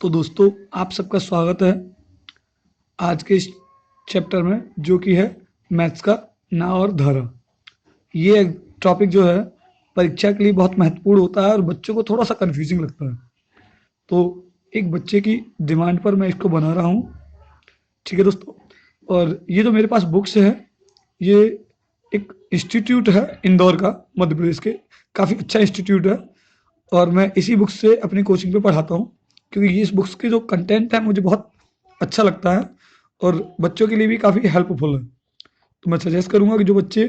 तो दोस्तों, आप सबका स्वागत है आज के इस चैप्टर में, जो कि है मैथ्स का नाव और धारा। ये टॉपिक जो है परीक्षा के लिए बहुत महत्वपूर्ण होता है और बच्चों को थोड़ा सा कंफ्यूजिंग लगता है। तो एक बच्चे की डिमांड पर मैं इसको बना रहा हूँ। ठीक है दोस्तों, और ये जो मेरे पास बुक्स है, ये एक इंस्टीट्यूट है इंदौर का, मध्य प्रदेश के। काफ़ी अच्छा इंस्टीट्यूट है और मैं इसी बुक से अपनी कोचिंग पे पढ़ाता हूँ, क्योंकि ये इस बुक्स के जो कंटेंट है मुझे बहुत अच्छा लगता है और बच्चों के लिए भी काफ़ी हेल्पफुल है। तो मैं सजेस्ट करूँगा कि जो बच्चे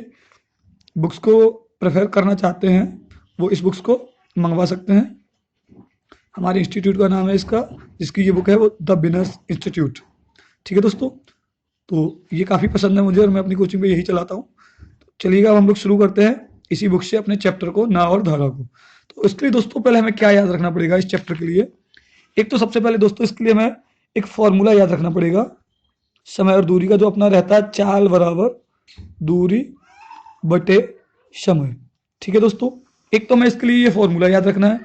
बुक्स को प्रेफर करना चाहते हैं वो इस बुक्स को मंगवा सकते हैं। हमारे इंस्टीट्यूट का नाम है इसका, जिसकी ये बुक है वो द बिनर्स इंस्टीट्यूट। ठीक है दोस्तों, तो ये काफ़ी पसंद है मुझे और मैं अपनी कोचिंग पे यही चलाता हूँ। तो चलिएगा, अब हम लोग शुरू करते हैं इसी बुक से अपने चैप्टर को, नाव और धारा को। तो इसके लिए दोस्तों पहले हमें क्या याद रखना पड़ेगा इस चैप्टर के लिए? एक तो सबसे पहले दोस्तों इसके लिए हमें एक फॉर्मूला याद रखना पड़ेगा समय और दूरी का, जो अपना रहता है चाल बराबर दूरी बटे समय। ठीक है दोस्तों, एक तो हमें इसके लिए ये फॉर्मूला याद रखना है।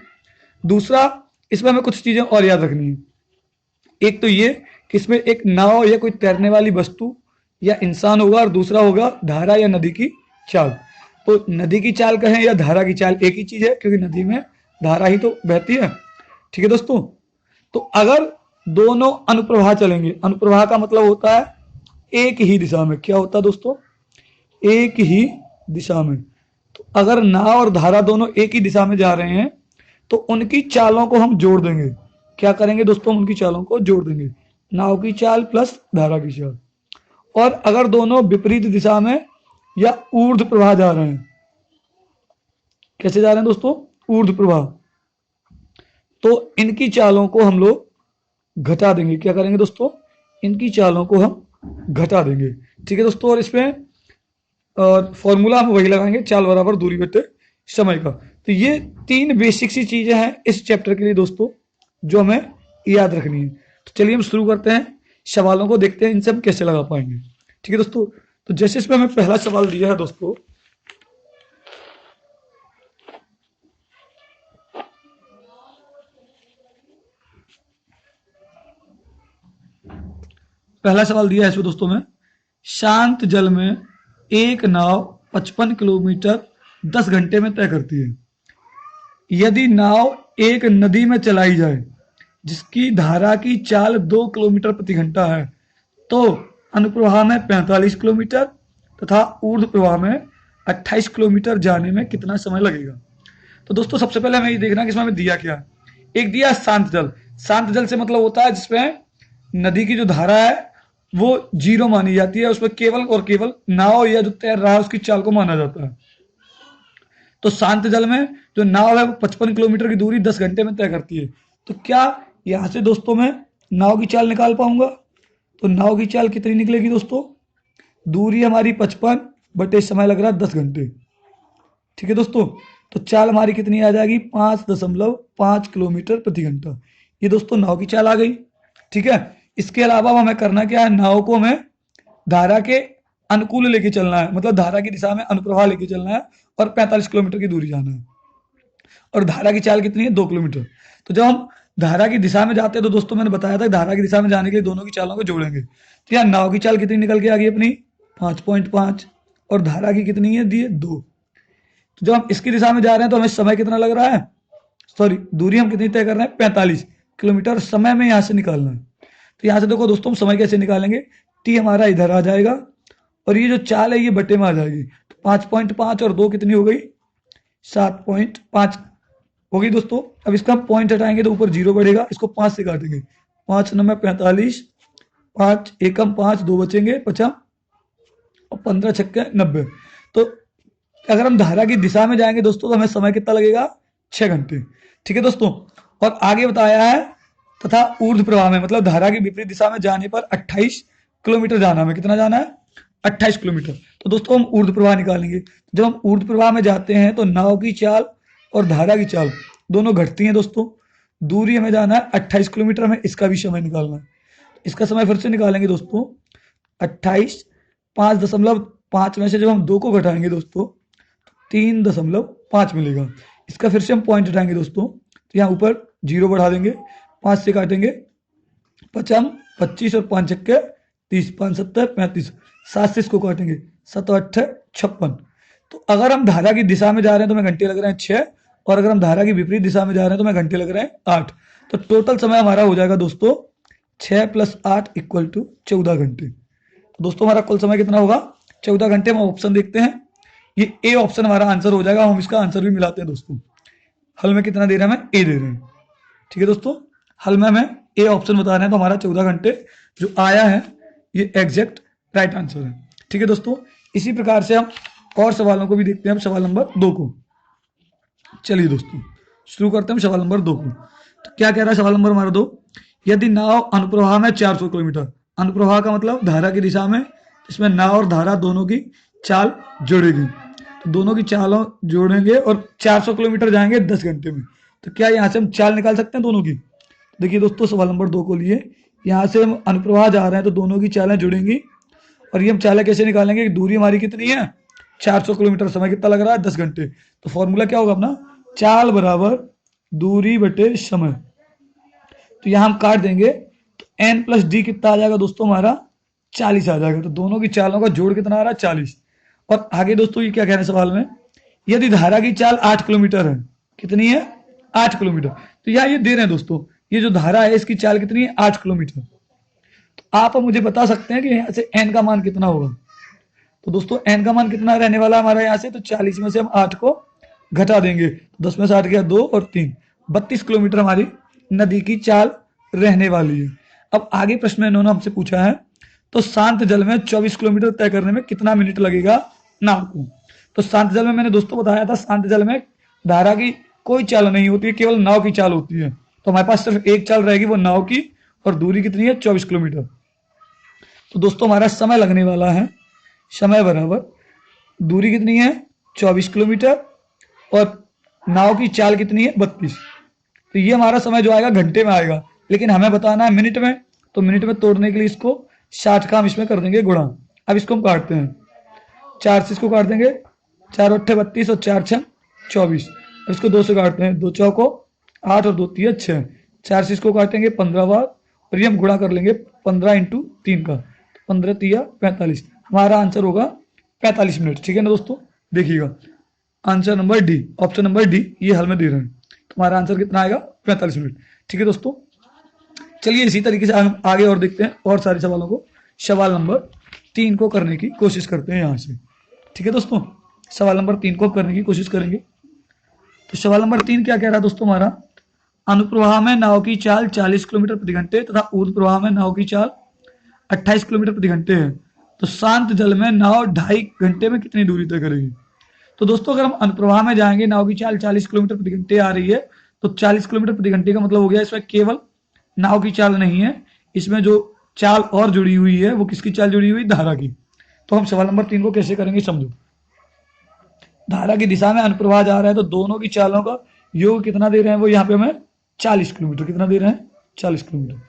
दूसरा, इसमें हमें कुछ चीजें और याद रखनी है। एक तो ये कि इसमें एक नाव या कोई तैरने वाली वस्तु या इंसान होगा, और दूसरा होगा धारा या नदी की चाल। तो नदी की चाल कहें या धारा की चाल, एक ही चीज है, क्योंकि नदी में धारा ही तो बहती है। ठीक है दोस्तों, तो अगर दोनों अनुप्रवाह चलेंगे, अनुप्रवाह का मतलब होता है एक ही दिशा में। क्या होता है दोस्तों? एक ही दिशा में। तो अगर नाव और धारा दोनों एक ही दिशा में जा रहे हैं तो उनकी चालों को हम जोड़ देंगे। क्या करेंगे दोस्तों? हम उनकी चालों को जोड़ देंगे, नाव की चाल प्लस धारा की चाल। और अगर दोनों विपरीत दिशा में या ऊर्ध्व प्रवाह जा रहे हैं, कैसे जा रहे हैं दोस्तों? ऊर्ध्व प्रवाह, तो इनकी चालों को हम लोग घटा देंगे। क्या करेंगे दोस्तों? इनकी चालों को हम घटा देंगे। ठीक है दोस्तों, और इसमें और फॉर्मूला हम वही लगाएंगे, चाल बराबर दूरी बटे समय का। तो ये तीन बेसिक सी चीजें हैं इस चैप्टर के लिए दोस्तों, जो हमें याद रखनी है। तो चलिए हम शुरू करते हैं, सवालों को देखते हैं इनसे हम कैसे लगा पाएंगे। ठीक है दोस्तों, तो जैसे इसमें हमें पहला सवाल दिया है दोस्तों, पहला सवाल दिया है इसमें दोस्तों में, शांत जल में एक नाव 55 किलोमीटर 10 घंटे में तय करती है। यदि नाव एक नदी में चलाई जाए जिसकी धारा की चाल 2 किलोमीटर प्रति घंटा है, तो अनुप्रवाह में 45 किलोमीटर तथा ऊर्ध्व प्रवाह में 28 किलोमीटर जाने में कितना समय लगेगा? तो दोस्तों सबसे पहले हमें ये देखना कि इसमें हमें दिया क्या है। एक दिया शांत जल। शांत जल से मतलब होता है जिसमें नदी की जो धारा है वो जीरो मानी जाती है, उसमें केवल और केवल नाव या जो तैर रहा है उसकी चाल को माना जाता है। तो शांत जल में जो नाव है वो 55 किलोमीटर की दूरी 10 घंटे में तय करती है। तो क्या यहां से दोस्तों मैं नाव की चाल निकाल पाऊंगा? तो नाव की चाल कितनी निकलेगी दोस्तों? दूरी हमारी 55 बटे समय लग रहा है 10 घंटे। ठीक है दोस्तों, तो चाल हमारी कितनी आ जाएगी? 5.5 किलोमीटर प्रति घंटा। ये दोस्तों नाव की चाल आ गई। ठीक है, इसके अलावा हमें करना क्या है? नाव को हमें धारा के अनुकूल लेके चलना है, मतलब धारा की दिशा में अनुप्रवाह लेके चलना है और 45 किलोमीटर की दूरी जाना है। और धारा की चाल कितनी है? 2 किलोमीटर। तो जब हम धारा की दिशा में जाते हैं तो दोस्तों मैंने बताया था धारा की दिशा में जाने के लिए दोनों की चालों को जोड़ेंगे। तो यहाँ नाव की चाल कितनी निकल के आ गई अपनी? 5.5, और धारा की कितनी है? दी है 2। तो जब हम इसकी दिशा में जा रहे हैं तो हमें समय कितना लग रहा है? सॉरी, दूरी हम कितनी तय कर रहे हैं? 45 किलोमीटर। समय में यहाँ से निकालना है। तो यहाँ से देखो दोस्तों, हम समय कैसे निकालेंगे? टी हमारा इधर आ जाएगा और ये जो चाल है ये बटे में आ जाएगी। तो 5.5 और 2 कितनी हो गई? 7.5 हो गई दोस्तों। अब इसका हम पॉइंट हटाएंगे तो ऊपर जीरो बढ़ेगा, इसको 5 से काटेंगे। 5 9 45, 5 एकम 5, 2 बचेंगे 50, और 15 छक्के 90। तो अगर हम धारा की दिशा में जाएंगे दोस्तों तो हमें समय कितना लगेगा? 6 घंटे। ठीक है दोस्तों, और आगे बताया है तथा ऊर्ध्व प्रवाह में, मतलब धारा की विपरीत दिशा में जाने पर 28 किलोमीटर जाना है। कितना जाना है? 28 किलोमीटर। तो दोस्तों हम ऊर्ध्व प्रवाह निकालेंगे। जब हम ऊर्ध्व प्रवाह में जाते हैं तो नाव की चाल और धारा की चाल दोनों घटती हैं दोस्तों। दूरी हमें जाना है 28 किलोमीटर, हमें इसका भी समय निकालना है। इसका समय फिर से निकालेंगे दोस्तों। 28 5.5 में से जब हम 2 को घटाएंगे दोस्तों 3.5 मिलेगा। इसका फिर से हम पॉइंट हटाएंगे दोस्तों, तो यहाँ ऊपर जीरो बढ़ा देंगे। 5 से काटेंगे, 5 25 और 5 छक्के 30, 5 7 35, 7 से इसको काटेंगे, 7 8 56। तो अगर हम धारा की दिशा में जा रहे हैं तो हमें घंटे लग रहे हैं 6, और अगर हम धारा की विपरीत दिशा में जा रहे हैं तो हमें घंटे लग रहे हैं 8। तो टोटल समय हमारा हो जाएगा दोस्तों 6 + 8 = 14 घंटे। तो दोस्तों हमारा कुल समय कितना होगा? 14 घंटे। हम ऑप्शन देखते हैं, ये ए ऑप्शन हमारा आंसर हो जाएगा। हम इसका आंसर भी मिलाते हैं दोस्तों। हल में कितना दे रहे हैं? हमें ए दे रहे हैं। ठीक है दोस्तों, हल में हमें ए ऑप्शन बता रहे हैं, तो हमारा 14 घंटे जो आया है ये एग्जैक्ट राइट आंसर है। ठीक है दोस्तों, इसी प्रकार से हम और सवालों को भी देखते हैं। हम सवाल नंबर 2 को, चलिए दोस्तों शुरू करते हैं सवाल नंबर 2 को। तो क्या कह रहा है सवाल नंबर हमारा 2? यदि नाव अनुप्रवाह में 400 किलोमीटर, अनुप्रवाह का मतलब धारा की दिशा में, इसमें नाव और धारा दोनों की चाल जोड़ेगी, तो दोनों की चालों जोड़ेंगे और 400 किलोमीटर जाएंगे 10 घंटे में। तो क्या यहाँ से हम चाल निकाल सकते हैं दोनों की? देखिए दोस्तों सवाल नंबर 2 को लिए, यहाँ से हम अनुप्रवाह जा रहे हैं तो दोनों की चालें जुड़ेंगी, और ये हम चालें कैसे निकालेंगे कि दूरी हमारी कितनी है 400 किलोमीटर, समय कितना लग रहा है 10 घंटे। तो फॉर्मूला क्या होगा अपना? चाल बराबर दूरी बटे समय। तो यहाँ हम काट देंगे तो n + d कितना आ जाएगा दोस्तों? हमारा 40 आ जाएगा। तो दोनों की चालों का जोड़ कितना आ रहा है? 40। और आगे दोस्तों ये क्या कह रहे हैं सवाल में? यदि धारा की चाल 8 किलोमीटर है, कितनी है? 8 किलोमीटर। तो यहाँ ये दे रहे हैं दोस्तों, ये जो धारा है इसकी चाल कितनी है? 8 किलोमीटर। तो आप मुझे बता सकते हैं कि यहाँ से n का मान कितना होगा? तो दोस्तों n का मान कितना रहने वाला है हमारा यहाँ से? तो 40 में से हम 8 को घटा देंगे, 10 में से 8 गया 2 और 3, 32 किलोमीटर हमारी नदी की चाल रहने वाली है। अब आगे प्रश्न में इन्होंने हमसे पूछा है, तो शांत जल में 24 किलोमीटर तय करने में कितना मिनट लगेगा नाव को? तो शांत जल में मैंने दोस्तों बताया था, शांत जल में धारा की कोई चाल नहीं होती है, केवल नाव की चाल होती है। तो हमारे पास सिर्फ एक चाल रहेगी, वो नाव की, और दूरी कितनी है? 24 किलोमीटर। तो दोस्तों हमारा समय लगने वाला है, समय बराबर दूरी कितनी है? 24 किलोमीटर, और नाव की चाल कितनी है? 32। तो ये हमारा समय जो आएगा घंटे में आएगा, लेकिन हमें बताना है मिनट में। तो मिनट में तोड़ने के लिए इसको 60 का हम इसमें कर देंगे गुणा। अब इसको हम काटते हैं, 4 से इसको काट देंगे, 4 8 32 और 4 6 24। अब इसको 2 से काटते हैं, 2 चौको 8 और 2 3 6, 4 से इसको काटेंगे 15 बार, और ये हम गुणा कर लेंगे 15 × 3 का, 15 3 45। हमारा आंसर होगा 45 मिनट। ठीक है ना दोस्तों, देखिएगा answer number D, option number D ये हल में दे रहे हैं। तो हमारा आंसर कितना आएगा? 45 मिनट। ठीक है दोस्तों, चलिए इसी तरीके से हम आगे और देखते हैं और सारे सवालों को। सवाल नंबर 3 को करने की कोशिश करते हैं यहाँ से। ठीक है दोस्तों, सवाल नंबर 3 को करने की कोशिश करेंगे। तो सवाल नंबर 3 क्या कह रहा है दोस्तों हमारा? अनुप्रवाह में नाव की चाल 40 किलोमीटर प्रति घंटे तथा ऊर्ध्व प्रवाह में नाव की चाल 28 किलोमीटर प्रति घंटे है, तो शांत जल में नाव 2.5 घंटे में कितनी दूरी तय करेगी? तो दोस्तों अगर हम अनुप्रवाह में जाएंगे, नाव की चाल 40 किलोमीटर प्रति घंटे आ रही है, तो 40 किलोमीटर प्रति घंटे का मतलब हो गया इसमें केवल नाव की चाल नहीं है, इसमें जो चाल और जुड़ी हुई है वो किसकी चाल जुड़ी हुई? धारा की। तो हम सवाल नंबर 3 को कैसे करेंगे समझो। धारा की दिशा में अनुप्रवाह जा रहा है, तो दोनों की चालों का योग कितना दे रहे हैं? वो यहाँ पे हमें 40 किलोमीटर। कितना दे रहे हैं? 40 किलोमीटर।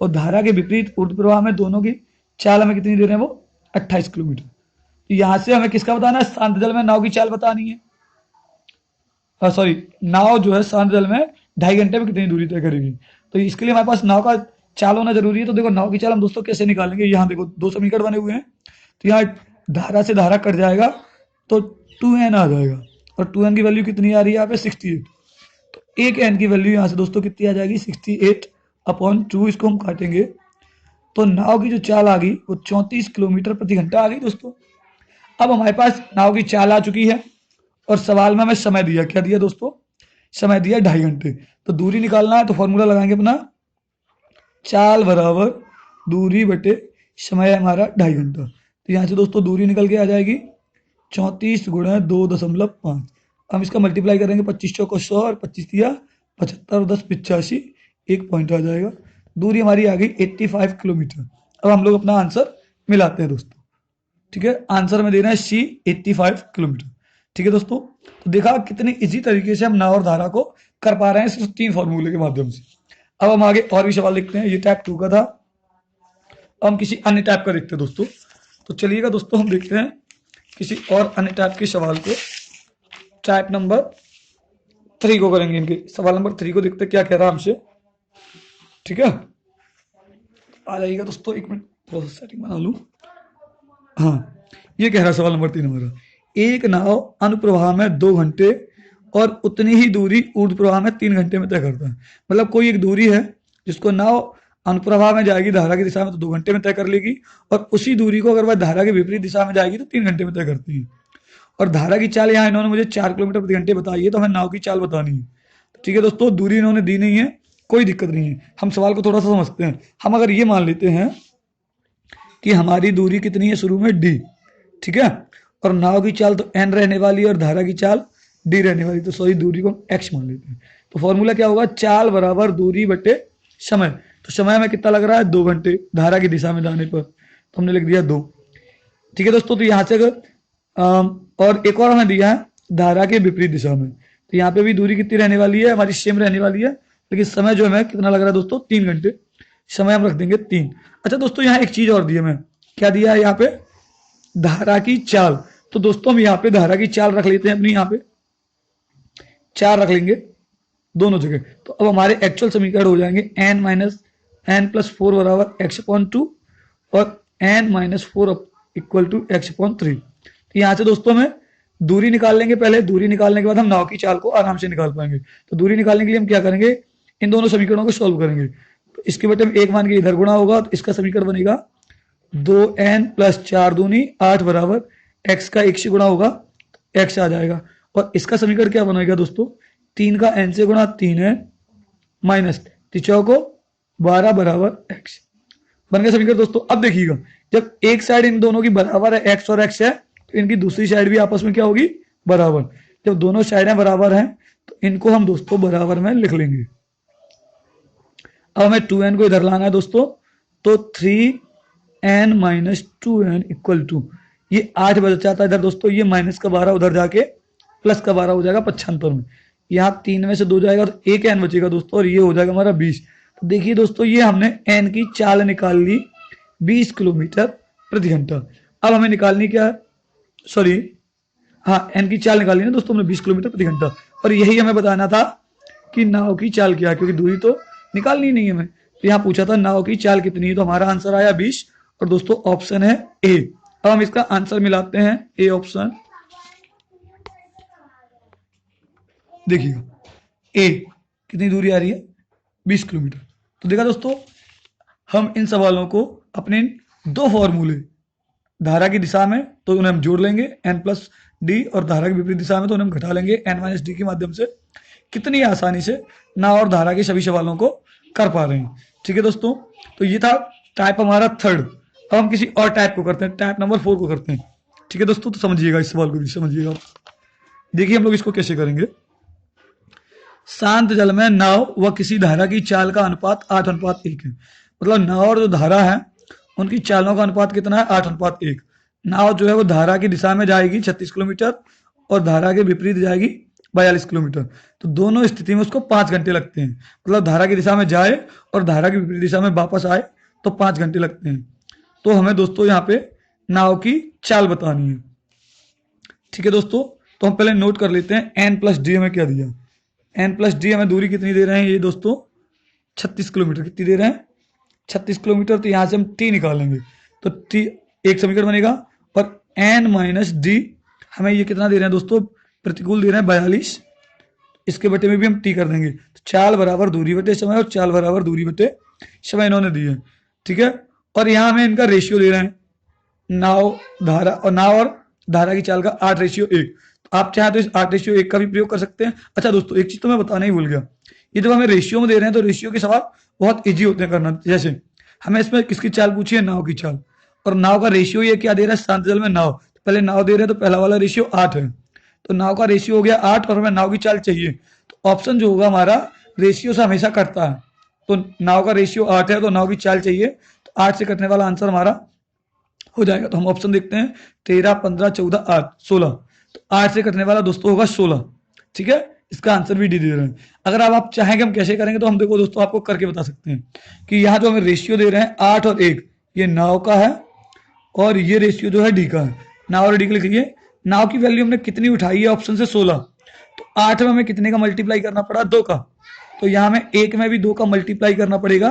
और धारा के विपरीत ऊर्ध्व प्रवाह में दोनों की चाल हमें कितनी दे रहे हैं? वो 28 किलोमीटर। तो यहाँ से हमें किसका बताना है? शांत जल में नाव की चाल बतानी है। सॉरी, नाव जो है शांत जल में 2.5 घंटे में कितनी दूरी तय करेगी। तो इसके लिए हमारे पास नाव का चाल होना जरूरी है। तो देखो नाव की चाल हम दोस्तों कैसे निकालेंगे? यहाँ देखो 2 समीकरण बने हुए हैं, तो यहाँ धारा से धारा कट जाएगा तो 2n आ जाएगा, और 2n की वैल्यू कितनी आ रही है यहाँ पे? 68। तो एक n की वैल्यू यहाँ से दोस्तों कितनी आ जाएगी? 68/2। इसको हम काटेंगे तो नाव की जो चाल आ गई वो 34 किलोमीटर प्रति घंटा आ गई दोस्तों। अब हमारे पास नाव की चाल आ चुकी है, और सवाल में हमें समय दिया, क्या दिया दोस्तों? समय दिया 2.5 घंटे। तो दूरी निकालना है, तो फॉर्मूला लगाएंगे अपना, चाल बराबर दूरी बटे समय हमारा 2.5 घंटा। तो यहाँ से दोस्तों दूरी निकल के आ जाएगी 34 × 2.5। हम इसका मल्टीप्लाई करेंगे, 25 चौको 100 और 25 दिया 75 और 10 85, 1 पॉइंट आ जाएगा। दूरी हमारी आ गई 85 किलोमीटर। अब हम लोग अपना आंसर मिलाते हैं दोस्तों। ठीक है, आंसर में देना है सी 85 किलोमीटर। ठीक है दोस्तों, तो देखा कितनी इजी तरीके से हम नाव और धारा को कर पा रहे हैं सिर्फ 3 फॉर्मूले के माध्यम से। अब हम आगे और भी सवाल देखते हैं। ये टाइप 2 का था, अब हम किसी अन्य टाइप का देखते हैं दोस्तों। तो चलिएगा दोस्तों हम देखते हैं किसी और अन्य टाइप के सवाल को। टाइप नंबर 3 को करेंगे, इनके सवाल नंबर 3 को देखते हैं क्या कह रहा है हमसे। ठीक है, आ जाइएगा दोस्तों, एक मिनट थोड़ा सा सेटिंग बना लूँ। हाँ, ये कह रहा सवाल नंबर 3 हमारा, एक नाव अनुप्रवाह में 2 घंटे और उतनी ही दूरी ऊर्ध्व प्रवाह में 3 घंटे में तय करता है। मतलब कोई एक दूरी है जिसको नाव अनुप्रवाह में जाएगी धारा की दिशा में तो 2 घंटे में तय कर लेगी, और उसी दूरी को अगर वह धारा के विपरीत दिशा में जाएगी तो 3 घंटे में तय करती है। और धारा की चाल यहाँ इन्होंने मुझे 4 किलोमीटर प्रति घंटे बताई है, तो हमें नाव की चाल बतानी है। ठीक है दोस्तों, दूरी इन्होंने दी नहीं है, कोई दिक्कत नहीं है, हम सवाल को थोड़ा सा समझते हैं। हम अगर ये मान लेते हैं कि हमारी दूरी कितनी है शुरू में d, ठीक है, और नाव की चाल तो n रहने वाली है और धारा की चाल d रहने वाली, तो सॉरी दूरी को x मान लेते हैं। तो फॉर्मूला क्या होगा, चाल बराबर दूरी बटे समय। तो समय हमें कितना लग रहा है, 2 घंटे धारा की दिशा में जाने पर, तो हमने लिख दिया 2। ठीक है दोस्तों, तो यहाँ से अगर और एक और हमें दिया है धारा के विपरीत दिशा में, तो यहाँ पे भी दूरी कितनी रहने वाली है, हमारी सेम रहने वाली है, लेकिन समय जो हमें कितना लग रहा है दोस्तों, 3 घंटे। समय हम रख देंगे 3। अच्छा दोस्तों, यहाँ एक चीज और दी है, हमें क्या दिया है यहाँ पे, धारा की चाल। तो दोस्तों हम यहाँ पे धारा की चाल रख लेते हैं अपनी, यहाँ पे 4 रख लेंगे दोनों जगह। तो अब हमारे एक्चुअल समीकरण हो जाएंगे n-n+4 बराबर x/2 और n-4 इक्वल टू x/3। तो यहाँ से दोस्तों हमें दूरी निकाल लेंगे, पहले दूरी निकालने के बाद हम नाव की चाल को आराम से निकाल पाएंगे। तो दूरी निकालने के लिए हम क्या करेंगे, इन दोनों समीकरणों को सॉल्व करेंगे। तो इसके बटे में 1 मान के इधर गुणा होगा, तो इसका समीकरण बनेगा 2n+4 दूनी 8 बराबर x का 1 से गुणा होगा तो x आ जाएगा। और इसका समीकरण क्या बनेगा दोस्तों, 3 का n से गुणा 3n माइनस 3 को 12 बराबर x बन गया समीकरण दोस्तों। अब देखिएगा, जब एक साइड इन दोनों की बराबर है, x और x है, तो इनकी दूसरी साइड भी आपस में क्या होगी, बराबर। जब दोनों साइडें बराबर हैं तो इनको हम दोस्तों बराबर में लिख लेंगे। अब हमें 2n को इधर लाना है दोस्तों, तो 3n minus 2n equal to, ये 8 बच जाता है इधर दोस्तों, ये माइनस का 12 उधर जाके प्लस का 12 हो जाएगा 75 में, यहाँ 3 में से 2 जाएगा तो एक n बचेगा दोस्तों, और ये हो जाएगा हमारा 20। तो देखिए दोस्तों, ये हमने n की चाल निकाल ली 20 किलोमीटर प्रति घंटा। अब हमें निकालनी क्या है, सॉरी हाँ, n की चाल निकालनी है दोस्तों हमने 20 किलोमीटर प्रति घंटा, और यही हमें बताना था कि नाव की चाल क्या है, क्योंकि दूरी तो निकालनी नहीं है हमें। तो यहाँ पूछा था नाव की चाल कितनी है, तो हमारा आंसर आया 20, और दोस्तों ऑप्शन है ए। अब हम इसका आंसर मिलाते हैं, ए ऑप्शन, देखिएगा ए कितनी दूरी आ रही है, 20 किलोमीटर। तो देखा दोस्तों, हम इन सवालों को अपने 2 फॉर्मूले, धारा की दिशा में तो उन्हें हम जोड़ लेंगे n+d, और धारा की विपरीत दिशा में तो उन्हें हम घटा लेंगे n-d के माध्यम से। कितनी आसानी से नाव और धारा के सभी सवालों को कर पा रहे हैं। ठीक है दोस्तों, तो ये था टाइप हमारा 3rd। अब हम किसी और टाइप को करते हैं, टाइप नंबर 4 को करते हैं। ठीक है दोस्तों, तो समझिएगा, इस सवाल को भी समझिएगा। देखिए हम लोग इसको कैसे करेंगे। शांत जल में नाव व किसी धारा की चाल का अनुपात 8:1 है। मतलब नाव और जो धारा है उनकी चालों का अनुपात कितना है, 8:1। नाव जो है वो धारा की दिशा में जाएगी 36 किलोमीटर और धारा के विपरीत जाएगी 42 किलोमीटर। तो दोनों स्थिति में उसको 5 घंटे लगते हैं। मतलब धारा की दिशा में जाए और धारा की विपरीत दिशा में वापस आए तो 5 घंटे लगते हैं। तो हमें दोस्तों यहाँ पे नाव की चाल बतानी है। ठीक है दोस्तों, तो हम पहले नोट कर लेते हैं n+d हमें क्या दिया। n+d हमें दूरी कितनी दे रहे हैं, ये दोस्तों 36 किलोमीटर। कितनी दे रहे हैं, 36 किलोमीटर। तो यहाँ से हम t निकालेंगे तो t एक समीकरण बनेगा, और n-d हमें ये कितना दे रहे हैं दोस्तों, प्रतिकूल दे रहे हैं 42। इसके बटे में भी हम t कर देंगे। तो चाल बराबर दूरी बटे समय, और चाल बराबर दूरी बटे समय इन्होंने दी है। ठीक है, और यहाँ हमें इनका रेशियो दे रहे हैं, नाव धारा और नाव और धारा की चाल का 8:1। तो आप चाहे तो इस 8:1 का भी प्रयोग कर सकते हैं। अच्छा दोस्तों, एक चीज तो मैं बताना ही भूल गया, ये जब हमें रेशियो में दे रहे हैं तो रेशियो के सवाल बहुत इजी होते हैं करना। जैसे हमें इसमें किसकी चाल पूछी है, नाव की चाल, और नाव का रेशियो ये क्या दे रहा है, शांत जल में नाव। तो पहले नाव दे रहे हैं तो पहला वाला रेशियो 8 है, तो नाव का रेशियो हो गया 8, और हमें नाव की चाल चाहिए। तो ऑप्शन जो होगा हमारा रेशियो से हमेशा कटता है। तो नाव का रेशियो 8 है तो नाव की चाल चाहिए, तो 8 से कटने वाला आंसर हमारा हो जाएगा। तो हम ऑप्शन देखते हैं, 13, 15, 14, 8, 16। तो 8 से कटने वाला दोस्तों होगा 16। ठीक है, इसका आंसर भी डी दे रहे हैं। अगर आप चाहें कि हम कैसे करेंगे तो हम देखो दोस्तों आपको करके बता सकते हैं कि यहाँ जो हमें रेशियो दे रहे हैं 8 और 1, ये नाव का है, और ये रेशियो जो है डी का है। नाव और डी के लिखिए। नाव की वैल्यू हमने कितनी उठाई है, ऑप्शन से 16। तो 8 में हमें कितने का मल्टीप्लाई करना पड़ा, 2 का। तो यहाँ में 1 में भी 2 का मल्टीप्लाई करना पड़ेगा,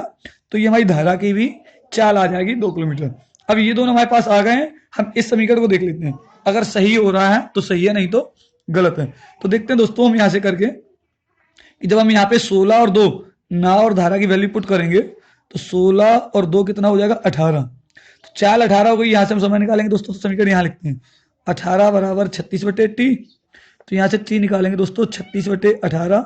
तो ये हमारी धारा की भी चाल आ जाएगी 2 किलोमीटर। अब ये दोनों हमारे पास आ गए हैं, हम इस समीकरण को देख लेते हैं, अगर सही हो रहा है तो सही है, नहीं तो गलत है। तो देखते हैं दोस्तों हम यहाँ से करके कि जब हम यहाँ पे 16 और 2 नाव और धारा की वैल्यू पुट करेंगे तो 16 और 2 कितना हो जाएगा 18। तो चाल 18 हो गई, यहाँ से हम समय निकालेंगे दोस्तों, तो समीकरण यहाँ लिखते हैं 18 बराबर 36/80। तो यहाँ से t निकालेंगे दोस्तों 36/18,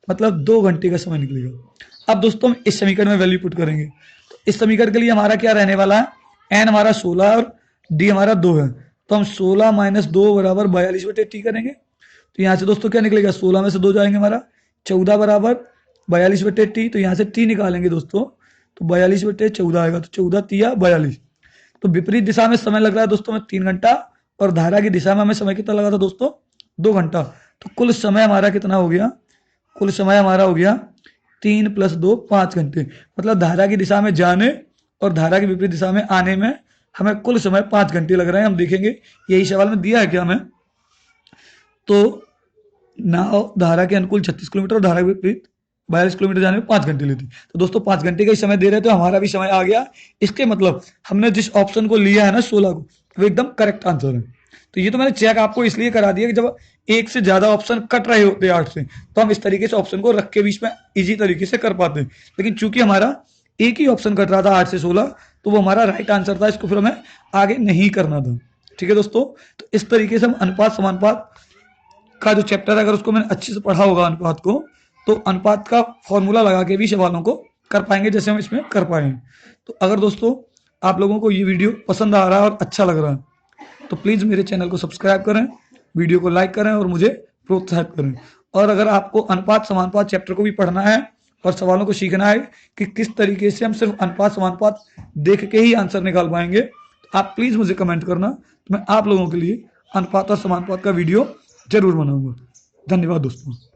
मतलब 2 घंटे का समय निकलेगा। अब दोस्तों हम इस समीकरण में वैल्यू पुट करेंगे, तो इस समीकरण के लिए हमारा क्या रहने वाला है, n हमारा 16 और d हमारा 2 है, तो हम 16 - 2 बराबर 42/t करेंगे। तो यहाँ से दोस्तों क्या निकलेगा, 16 में से 2 जाएंगे हमारा 14 बराबर 42/t। तो यहाँ से t निकालेंगे दोस्तों, तो 42/14 आएगा, तो 14 तिया 42। तो विपरीत दिशा में समय लग रहा है दोस्तों में 3 घंटा, और धारा की दिशा में हमें समय कितना लगा था दोस्तों 2 घंटा। तो कुल समय हमारा कितना हो गया, कुल समय हमारा हो गया 3 + 2 5 घंटे। मतलब धारा की दिशा में जाने और धारा की विपरीत दिशा में आने में हमें कुल समय 5 घंटे लग रहे हैं। हम देखेंगे यही सवाल में दिया है क्या हमें, तो नाव धारा के अनुकूल 36 किलोमीटर और धारा के विपरीत 42 किलोमीटर जाने में 5 घंटे लेती। तो दोस्तों 5 घंटे का ही समय दे रहे थे, तो हमारा भी समय आ गया। इसके मतलब हमने जिस ऑप्शन को लिया है ना 16 को, वो एकदम करेक्ट आंसर है। तो ये तो मैंने चेक आपको इसलिए करा दिया कि जब एक से ज्यादा ऑप्शन कट रहे होते 8 से, तो हम इस तरीके से ऑप्शन को रख के बीच में इजी तरीके से कर पाते हैं। लेकिन चूंकि हमारा एक ही ऑप्शन कट रहा था 8 से 16, तो वो हमारा राइट आंसर था, इसको फिर हमें आगे नहीं करना था। ठीक है दोस्तों, तो इस तरीके से हम अनुपात समानुपात का जो चैप्टर है, अगर उसको मैंने अच्छे से पढ़ा होगा अनुपात को, तो अनुपात का फॉर्मूला लगा के भी सवालों को कर पाएंगे, जैसे हम इसमें कर पाए हैं। तो अगर दोस्तों आप लोगों को ये वीडियो पसंद आ रहा है और अच्छा लग रहा है, तो प्लीज़ मेरे चैनल को सब्सक्राइब करें, वीडियो को लाइक करें और मुझे प्रोत्साहित करें। और अगर आपको अनुपात समानुपात चैप्टर को भी पढ़ना है और सवालों को सीखना है कि किस तरीके से हम सिर्फ अनुपात समानुपात देख के ही आंसर निकाल पाएंगे, तो आप प्लीज़ मुझे कमेंट करना, तो मैं आप लोगों के लिए अनुपात और समानुपात का वीडियो जरूर बनाऊंगा। धन्यवाद दोस्तों।